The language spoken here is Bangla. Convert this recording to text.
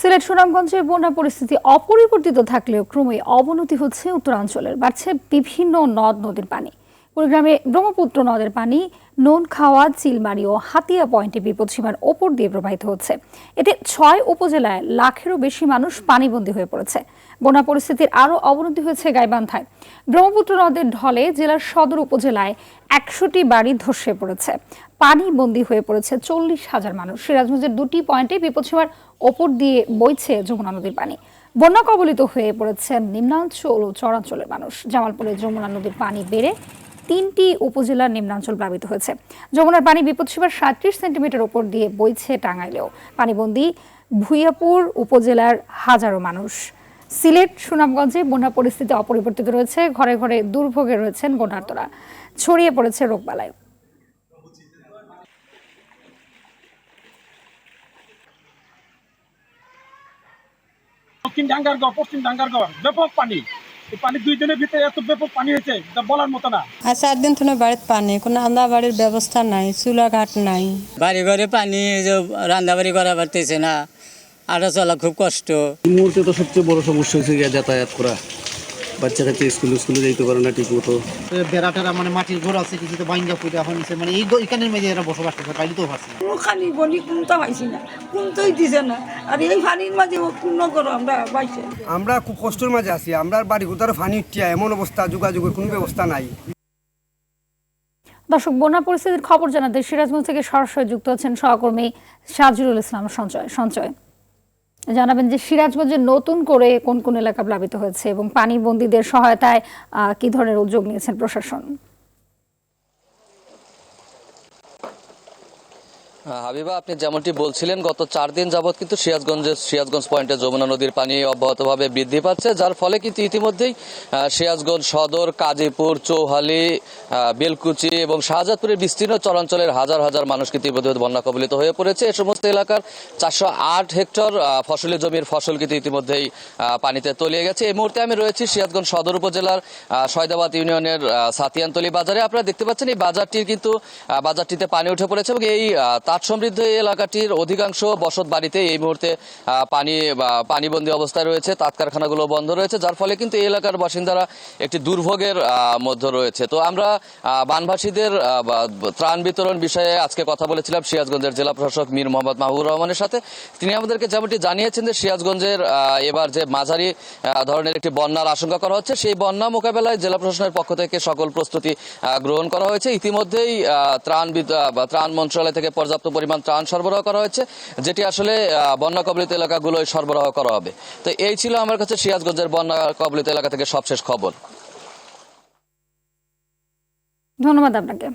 সিলেট সুনামগঞ্জের বন্যা পরিস্থিতি অপরিবর্তিত থাকলেও ক্রমেই অবনতি হচ্ছে উত্তরাঞ্চলের। বাড়ছে বিভিন্ন নদ নদীর পানি। কুড়িগ্রামে ব্রহ্মপুত্র নদের পানি নোনখাওয়া, চিলমারি ও হাতিয়া পয়েন্টে বিপদসীমার ওপর দিয়ে প্রবাহিত হচ্ছে। এতে ৬ উপজেলায় লাখেরও বেশি মানুষ পানিবন্দী হয়ে পড়েছে। বন্যা পরিস্থিতির আরও অবনতি হয়েছে গাইবান্ধায়। ব্রহ্মপুত্র নদের ঢলে জেলার সদর উপজেলায় ১০০টি বাড়ি ধসে পড়েছে। পানিবন্দী হয়ে পড়েছে ৪০,০০০ মানুষ। সিরাজগঞ্জের ২টি পয়েন্টে বিপদসীমার ওপর দিয়ে বইছে যমুনা নদীর পানি। বন্যা কবলিত হয়ে পড়েছেন নিম্নাঞ্চল ও চরাঞ্চলের মানুষ। জামালপুরে যমুনা নদীর পানি বেড়ে ৩টি উপজেলার নিম্নাঞ্চল প্লাবিত হয়েছে। যমুনার পানি বিপদসীমার ৩৭ সেন্টিমিটার ওপর দিয়ে বইছে টাঙ্গাইলেও। পানিবন্দী ভুইয়াপুর উপজেলার হাজারো মানুষ। সিলেট সুনামগঞ্জে বন্যা পরিস্থিতি অপরিবর্তিত রয়েছে। ঘরে ঘরে দুর্ভোগে রয়েছেন বন্যার্তরা। ছড়িয়ে পড়েছে রোগবালাই। দক্ষিণ ডাঙ্গারগড়, পশ্চিম ডাঙ্গারগড় ব্যাপক পানি। এই পানি 2 দিনের ভিতরে এত ব্যাপক পানি হয়েছে তা বলার মতো না। আর 4 দিন ধরে বাড়িতে পানি, কোনো রান্না বাড়ির ব্যবস্থা নাই, চুলা ঘাট নাই। বাড়ি ঘরে পানি, যে রান্না বাড়ি করা পারতেছে না, আটা চলা খুব কষ্ট। এই মুহূর্তে তো সবচেয়ে বড় সমস্যা হচ্ছে যাতায়াত করা। বাচ্চা কাচ্চা স্কুলে যেতে পারে না ঠিক মতো। বেড়াটেরা মানে মাটির ঘর আছে, কিছুতে বাইন্দা ফুটা হয়েছে, মানে এইখানের মেঝে এরা বসবাস করতে পাইতেও পারছে না। খালি বলি কোনটা পাইছি না, কোনটাই দিছে না। আর এই পানির মাঝে পূর্ণ করো আমরা পাইছে। আমরা খুব কষ্টের মাঝে আছি। আমরা বাড়ি কোথাও পানি উঠিয়া এমন অবস্থা, যোগাযোগের কোনো ব্যবস্থা নাই। দর্শক, বন্যা পরিস্থিতির খবর জানাতে সিরাজগঞ্জ থেকে সরাসরি যুক্ত আছেন সহকর্মী সাজরুল ইসলাম সঞ্চয়। জানাবেন যে সিরাজগঞ্জে নতুন করে কোন কোন এলাকা প্লাবিত হয়েছে এবং পানিবন্দীদের সহায়তায় কি ধরনের উদ্যোগ নিয়েছেন প্রশাসন। হাবিবা, আপনি যেমনটি বলছিলেন, গত 4 দিন যাবৎ কিন্তু সিরাজগঞ্জ পয়েন্টে যমুনা নদীর পানি অব্যাহতভাবে বৃদ্ধি পাচ্ছে, যার ফলে কিন্তু ইতিমধ্যেই সিরাজগঞ্জ সদর, কাজীপুর, চৌহালি, বেলকুচি এবং শাহজাদপুরের বিস্তীর্ণ চরাঞ্চলের হাজার হাজার মানুষ কিন্তু ইতিমধ্যে বন্যা কবলিত হয়ে পড়েছে। এই সমস্ত এলাকার 408 হেক্টর ফসলি জমির ফসল কিন্তু ইতিমধ্যেই পানিতে তলিয়ে গেছে। এই মুহূর্তে আমি রয়েছি সিরাজগঞ্জ সদর উপজেলার সয়দাবাদ ইউনিয়নের সাতিয়ানতলি বাজারে। আপনারা দেখতে পাচ্ছেন এই বাজারটিতে পানি উঠে পড়েছে এবং এই তাঁত সমৃদ্ধ এই এলাকাটির অধিকাংশ বসত বাড়িতে এই মুহূর্তে পানিবন্দী অবস্থায় রয়েছে। তাঁত কারখানাগুলো বন্ধ রয়েছে, যার ফলে কিন্তু এই এলাকার বাসিন্দারা একটি দুর্ভোগের মধ্যে রয়েছে। তো আমরা বানভাসীদের ত্রাণ বিতরণ বিষয়ে আজকে কথা বলেছিলাম সিরাজগঞ্জের জেলা প্রশাসক মীর মোহাম্মদ মাহবুবুর রহমানের সাথে। তিনি আমাদেরকে যেমনটি জানিয়েছেন যে সিরাজগঞ্জের এবার যে মাঝারি ধরনের একটি বন্যার আশঙ্কা করা হচ্ছে, সেই বন্যা মোকাবেলায় জেলা প্রশাসনের পক্ষ থেকে সকল প্রস্তুতি গ্রহণ করা হয়েছে। ইতিমধ্যেই ত্রাণ মন্ত্রণালয় থেকে পর্যাপ্ত পরিমাণ ত্রাণ সরবরাহ করা হয়েছে, যেটি আসলে বন্যা কবলিত এলাকাগুলোয় সরবরাহ করা হবে। তো এই ছিল আমার কাছে সিরাজগঞ্জের বন্যা কবলিত এলাকা থেকে সবশেষ খবর। ধন্যবাদ আপনাকে।